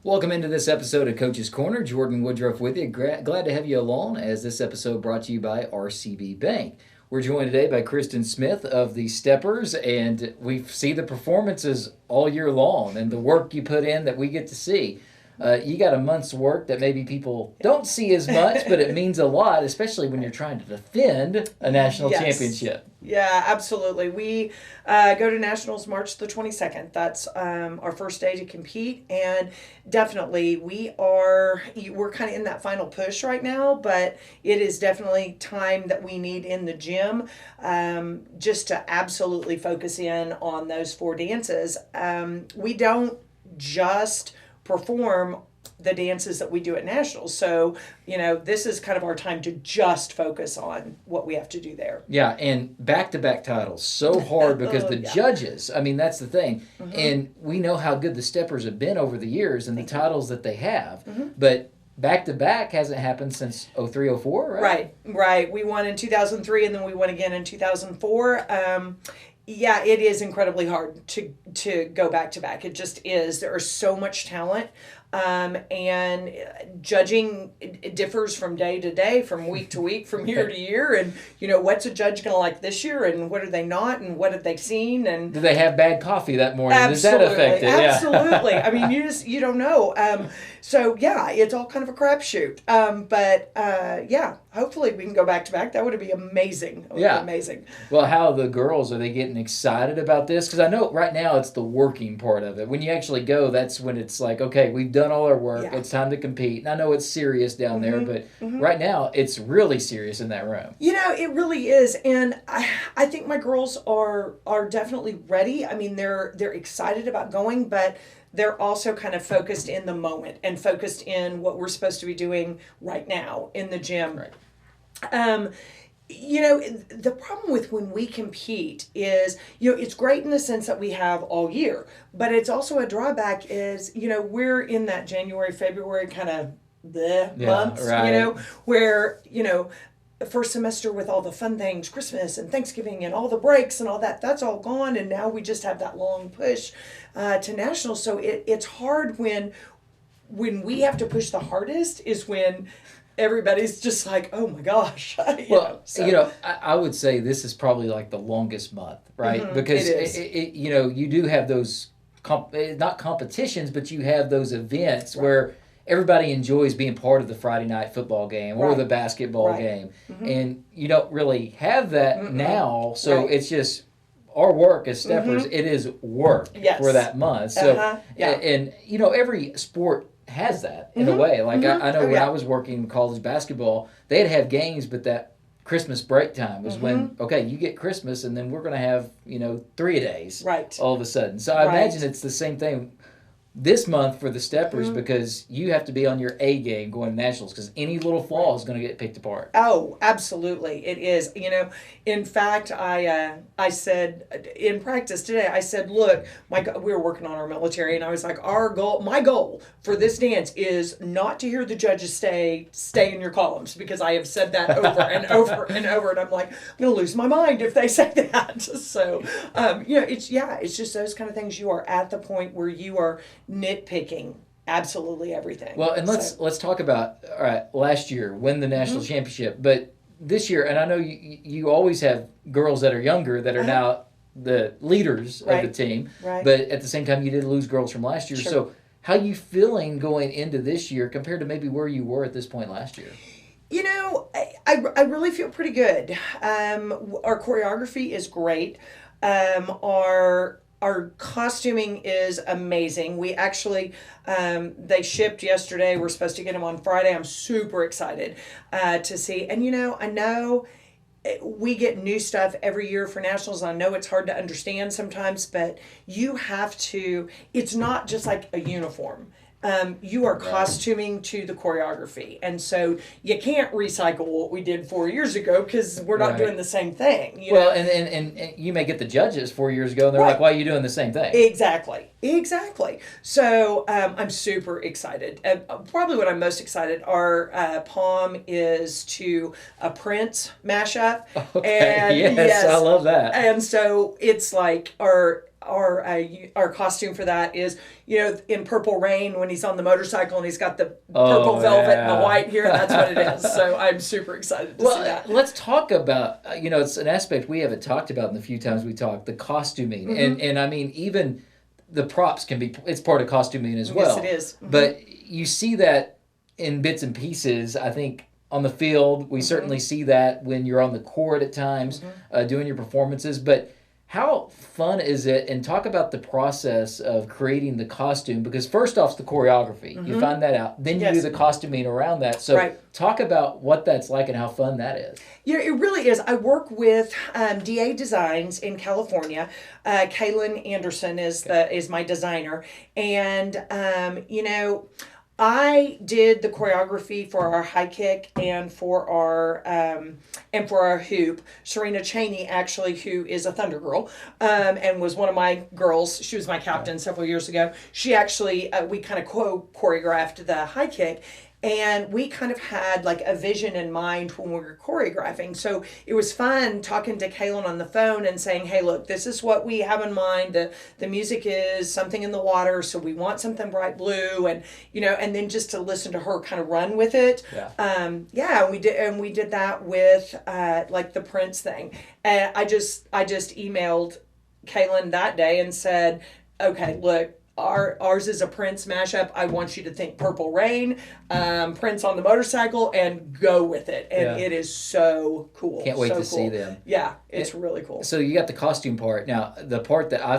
Welcome into this episode of Coach's Corner. Jordan Woodruff with you. Glad to have you along as this episode brought to you by RCB Bank. We're joined today by Kristin Smith of the Steppers, and we see the performances all year long and the work you put in that we get to see. You got a month's work that maybe people don't see as much, but it means a lot, especially when you're trying to defend a national championship. Yeah, absolutely. We go to Nationals March the 22nd. That's our first day to compete, and definitely we're kind of in that final push right now, but it is definitely time that we need in the gym just to absolutely focus in on those four dances. We don't just perform the dances that we do at Nationals. So, this is kind of our time to just focus on what we have to do there. Yeah, and back-to-back titles, so hard because the judges, that's the thing. Mm-hmm. And we know how good the Steppers have been over the years and the titles that they have. Mm-hmm. But back-to-back hasn't happened since 03-04, right? Right. We won in 2003 and then we won again in 2004. Yeah, it is incredibly hard to go back to back. It just is. There is so much talent, and judging it differs from day to day, from week to week, from year to year. And what's a judge going to like this year, and what are they not, and what have they seen? And do they have bad coffee that morning? Absolutely, does that affect it? Absolutely. Yeah. You don't know. So yeah, it's all kind of a crapshoot. But hopefully we can go back to back. That would be amazing. Be amazing. Well, how the girls, are they getting excited about this? Because I know right now it's the working part of it. When you actually go, that's when it's like, okay, we've done all our work. Yeah. It's time to compete. And I know it's serious down there, but right now it's really serious in that room. It really is. And I think my girls are definitely ready. They're excited about going, but they're also kind of focused in the moment and focused in what we're supposed to be doing right now in the gym. Right. The problem with when we compete is, it's great in the sense that we have all year, but it's also a drawback is, we're in that January, February kind of months, right. Where, first semester with all the fun things, Christmas and Thanksgiving and all the breaks and all that, that's all gone. And now we just have that long push to nationals. So it's hard when we have to push the hardest is when everybody's just like, oh my gosh. I would say this is probably like the longest month, right? Mm-hmm. Because it is. You do have those, not competitions, but you have those events where everybody enjoys being part of the Friday night football game or the basketball game. Mm-hmm. And you don't really have that now. So it's just our work as Steppers, it is work for that month. So, and every sport has that in a way. Like I know when I was working college basketball, they'd have games, but that Christmas break time was when, okay, you get Christmas and then we're going to have, 3-a-days all of a sudden. So I imagine it's the same thing this month for the Steppers because you have to be on your A game going to nationals because any little flaw is going to get picked apart. Oh, absolutely. It is. In fact, I said in practice today, I said, look, we were working on our military and I was like, my goal for this dance is not to hear the judges stay in your columns because I have said that over and over and over. And I'm like, I'm going to lose my mind if they say that. So, it's just those kind of things. You are at the point where you are nitpicking absolutely everything. Well, and let's talk about last year, win the national championship, but this year, and I know you always have girls that are younger that are now the leaders of the team, but at the same time you did lose girls from last year. Sure. So how are you feeling going into this year compared to maybe where you were at this point last year? I really feel pretty good. Our choreography is great. Our costuming is amazing. We actually, they shipped yesterday. We're supposed to get them on Friday. I'm super excited to see. And, I know we get new stuff every year for nationals. I know it's hard to understand sometimes, but you have to, it's not just like a uniform. You are costuming to the choreography. And so you can't recycle what we did 4 years ago because we're not doing the same thing. You know? And you may get the judges 4 years ago and they're like, why are you doing the same thing? Exactly. So I'm super excited. Probably what I'm most excited, our POM is to a Prince mashup. Okay. And yes, I love that. And so it's like our our costume for that is, in Purple Rain when he's on the motorcycle and he's got the purple velvet and the white here. That's what it is. So I'm super excited to see that. Let's talk about, it's an aspect we haven't talked about in the few times we talked, the costuming. Mm-hmm. And I mean, even the props it's part of costuming as well. Yes, it is. Mm-hmm. But you see that in bits and pieces, I think, on the field. We certainly see that when you're on the court at times, doing your performances. But how fun is it? And talk about the process of creating the costume, because first off, it's the choreography. You find that out. Then you do the costuming around that. So talk about what that's like and how fun that is. Yeah, it really is. I work with DA Designs in California. Kaylin Anderson is my designer. And, I did the choreography for our high kick and for our hoop. Serena Cheney, actually, who is a Thunder Girl, and was one of my girls. She was my captain several years ago. She actually, we kind of choreographed the high kick. And we kind of had like a vision in mind when we were choreographing. So it was fun talking to Kaylin on the phone and saying, hey, look, this is what we have in mind. The music is Something in the Water, so we want something bright blue. And, and then just to listen to her kind of run with it. We did that with like the Prince thing. And I just emailed Kaylin that day and said, okay, look, ours is a Prince mashup. I want you to think Purple Rain, Prince on the motorcycle, and go with it. And it is so cool. Can't wait to see them. Yeah, it's really cool. So you got the costume part. Now, the part that I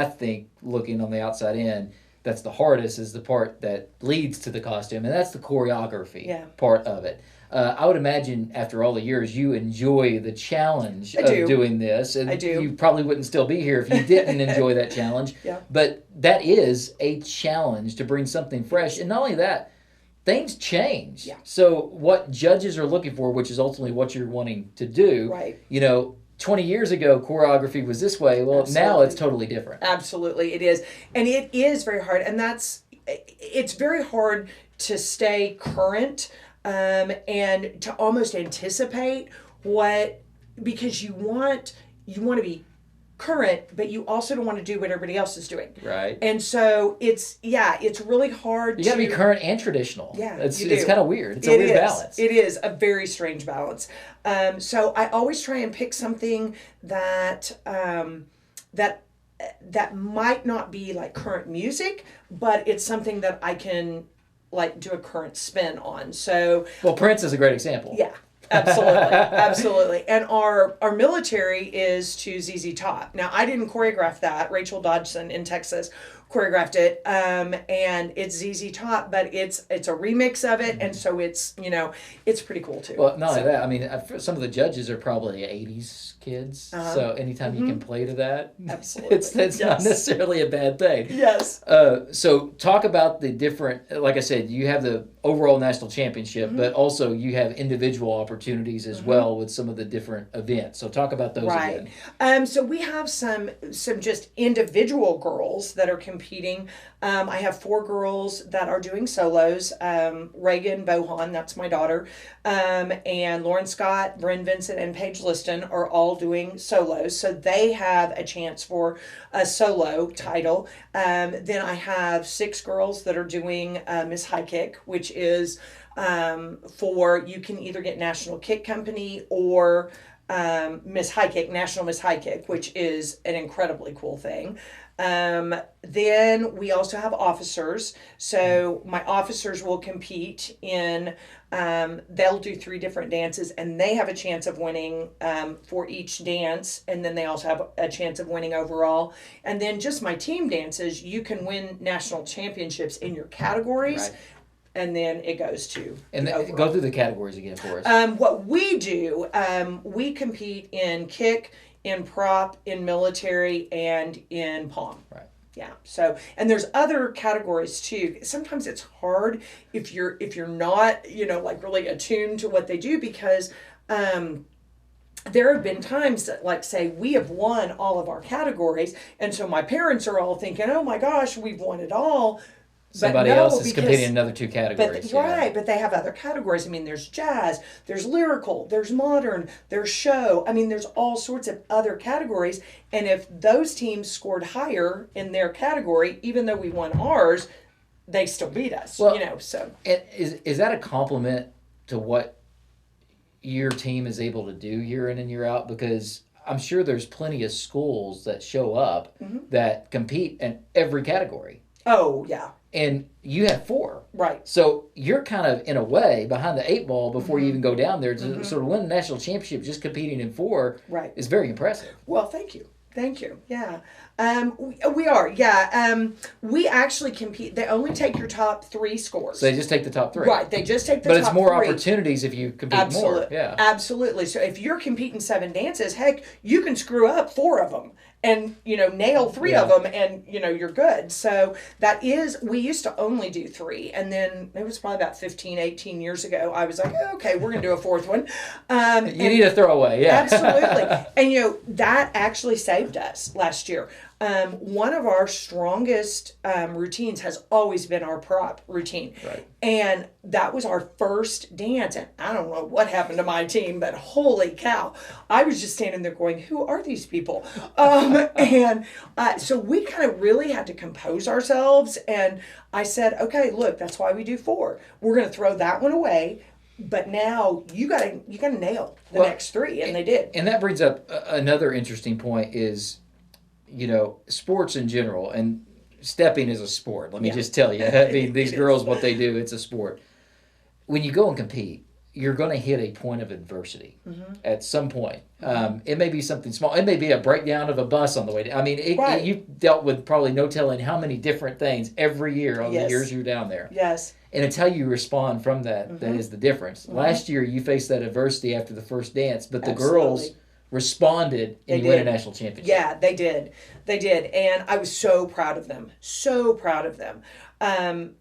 think, looking on the outside in, that's the hardest is the part that leads to the costume, and that's the choreography part of it. I would imagine after all the years you enjoy the challenge of doing this. And I do. You probably wouldn't still be here if you didn't enjoy that challenge. But that is a challenge to bring something fresh. And not only that, things change. So what judges are looking for, which is ultimately what you're wanting to do, 20 years ago, choreography was this way. Well, now it's totally different. Absolutely, it is. And it is very hard. And it's very hard to stay current and to almost anticipate because you want to be current, but you also don't want to do what everybody else is doing. Right. And so it's really hard. You got to be current and traditional. Yeah, it's kind of weird. It's a weird balance. It is a very strange balance. So I always try and pick something that might not be like current music, but it's something that I can like do a current spin on. So Prince is a great example. Yeah, absolutely. And our military is to ZZ Top. Now I didn't choreograph that. Rachel Dodson in Texas choreographed it, and it's ZZ Top, but it's a remix of it, and so it's pretty cool too. Well, not only that, I mean, some of the judges are probably 80s kids, so anytime you can play to that, absolutely, it's not necessarily a bad thing. Yes. So talk about the different, like I said, you have the overall national championship, but also you have individual opportunities as well with some of the different events. So talk about those again. So we have some just individual girls that are competing. I have 4 girls that are doing solos. Reagan Bohan, that's my daughter, and Lauren Scott, Bryn Vincent, and Paige Liston are all doing solos. So they have a chance for a solo title. Then I have 6 girls that are doing Miss High Kick, which is you can either get National Kick Company or Miss High Kick, National Miss High Kick, which is an incredibly cool thing. Then we also have officers. So my officers will compete in, they'll do 3 different dances, and they have a chance of winning for each dance. And then they also have a chance of winning overall. And then just my team dances, you can win national championships in your categories. Right. And then it goes to and go through the categories again for us. What we do, we compete in kick, in prop, in military, and in pom. Right. Yeah. So, and there's other categories too. Sometimes it's hard if you're not, like really attuned to what they do, because there have been times that, like, say, we have won all of our categories, and so my parents are all thinking, oh my gosh, we've won it all. somebody else is competing in another two categories. But they have other categories. I mean, there's jazz, there's lyrical, there's modern, there's show. I mean, there's all sorts of other categories. And if those teams scored higher in their category, even though we won ours, they still beat us. Well, so. Is that a compliment to what your team is able to do year in and year out? Because I'm sure there's plenty of schools that show up that compete in every category. Oh, yeah. And you have 4. Right. So you're kind of, in a way, behind the 8 ball before you even go down there. To sort of win a national championship just competing in 4 is very impressive. Well, thank you. Thank you. Yeah. We are. Yeah. We actually compete. They only take your top 3 scores. So they just take the top 3. Right. They just take the top 3. But it's more opportunities if you compete more. Yeah. Absolutely. So if you're competing 7 dances, heck, you can screw up 4 of them and, nail 3 of them and, you're good. So we used to only do 3. And then it was probably about 15, 18 years ago. I was like, okay, we're going to do a 4th one. You need a throwaway. Yeah. Absolutely. And, that actually saved us last year. One of our strongest routines has always been our prop routine. Right. And that was our first dance. And I don't know what happened to my team, but holy cow. I was just standing there going, who are these people? So we kind of really had to compose ourselves. And I said, okay, look, that's why we do 4. We're going to throw that one away. But now you gotta nail the next 3. And they did. And that brings up another interesting point is, sports in general, and stepping is a sport. Let me just tell you. I mean, these girls, what they do, it's a sport. When you go and compete, you're going to hit a point of adversity at some point. It may be something small. It may be a breakdown of a bus on the way. I mean, you've dealt with probably no telling how many different things every year on the years you're down there. Yes. And it's how you respond from that that is the difference. Last year, you faced that adversity after the first dance, but the girls responded and you win a national championship. Yeah, they did. And I was so proud of them.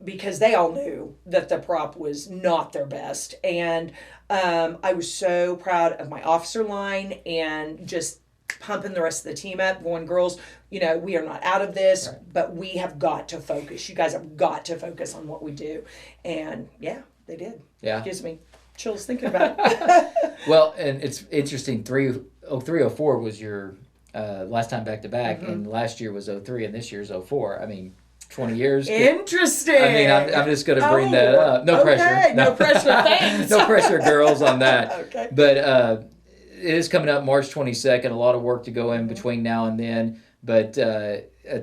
Because they all knew that the prop was not their best. And I was so proud of my officer line and just pumping the rest of the team up, going, girls, we are not out of this, but we have got to focus. You guys have got to focus on what we do. And they did. Yeah. It gives me chills thinking about it. Well, and it's interesting. 0304 was your last time back-to-back, and last year was 03, and this year's 04. I mean, 20 years. Interesting. I mean, I'm just going to bring that up. No pressure. No pressure. Thanks. No pressure, girls, on that. Okay. But it is coming up March 22nd. A lot of work to go in between now and then. But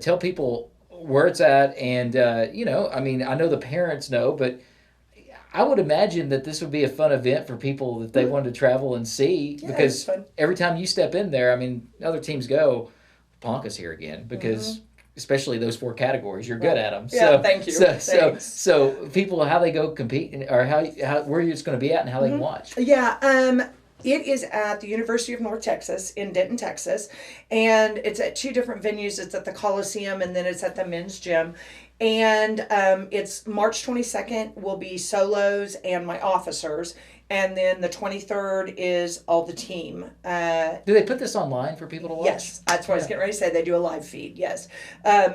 tell people where it's at. And, I mean, I know the parents know, but I would imagine that this would be a fun event for people that they wanted to travel and see. Because every time you step in there, I mean, other teams go, Ponca's here again. Because... especially those 4 categories, you're good at them. Yeah, thank you. So people, how they go compete, or how where it's going to be at, and how they can watch. Yeah, it is at the University of North Texas in Denton, Texas, and it's at 2 different venues. It's at the Coliseum, and then it's at the men's gym. And it's March 22nd will be solos and my officers. And then the 23rd is all the team. Do they put this online for people to watch? Yes, that's what I was getting ready to say. They do a live feed, yes.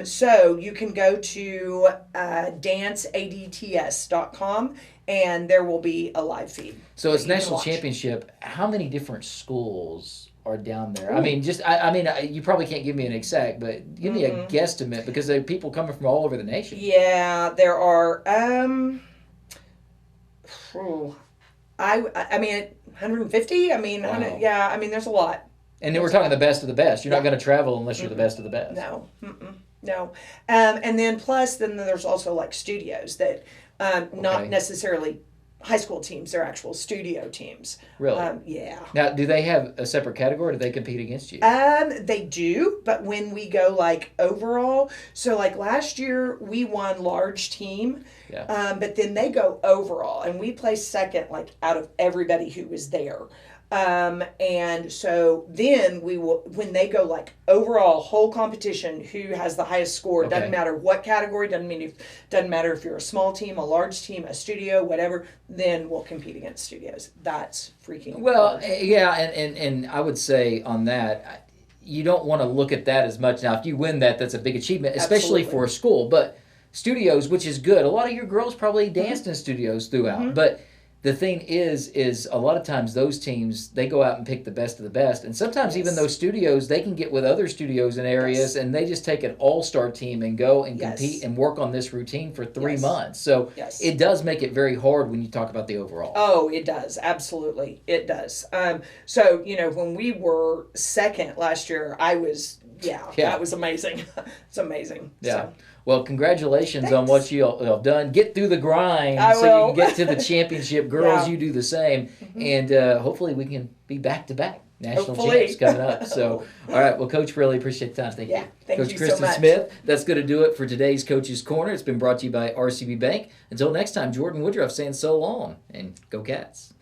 So you can go to danceadts.com and there will be a live feed. So it's national championship. How many different schools are down there? Ooh. I mean, you probably can't give me an exact, but give me a guesstimate because there are people coming from all over the nation. Yeah, there are. I mean, 150. I mean, wow. Yeah. I mean, there's a lot. And then we're talking the best of the best. You're not going to travel unless you're the best of the best. No. No. And then plus, then there's also like studios that not necessarily high school teams. They're actual studio teams. Really? Yeah. Now, do they have a separate category or do they compete against you? They do, but when we go like overall, so like last year we won large team. Yeah. But then they go overall and we placed second like out of everybody who was there. And so then we will, when they go like overall whole competition, who has the highest score, doesn't matter what category, doesn't matter if you're a small team, a large team, a studio, whatever, then we'll compete against studios. That's freaking hard. Yeah. And I would say on that, you don't want to look at that as much. Now, if you win that, that's a big achievement, especially for a school, but studios, which is good. A lot of your girls probably danced in studios throughout, but the thing is a lot of times those teams, they go out and pick the best of the best. And sometimes even those studios, they can get with other studios in areas and they just take an all-star team and go and compete and work on this routine for 3 months. So it does make it very hard when you talk about the overall. Oh, it does. Absolutely. It does. So, when we were second last year, I was, that was amazing. It's amazing. Yeah. So. Well, congratulations on what you all have done. Get through the grind so you can get to the championship. Girls, you do the same. And hopefully we can be back-to-back national champs coming up. So, all right. Well, Coach, really appreciate the time. Thank you. Thank Coach you Kristin so much. Smith. That's going to do it for today's Coach's Corner. It's been brought to you by RCB Bank. Until next time, Jordan Woodruff saying so long, and go Cats.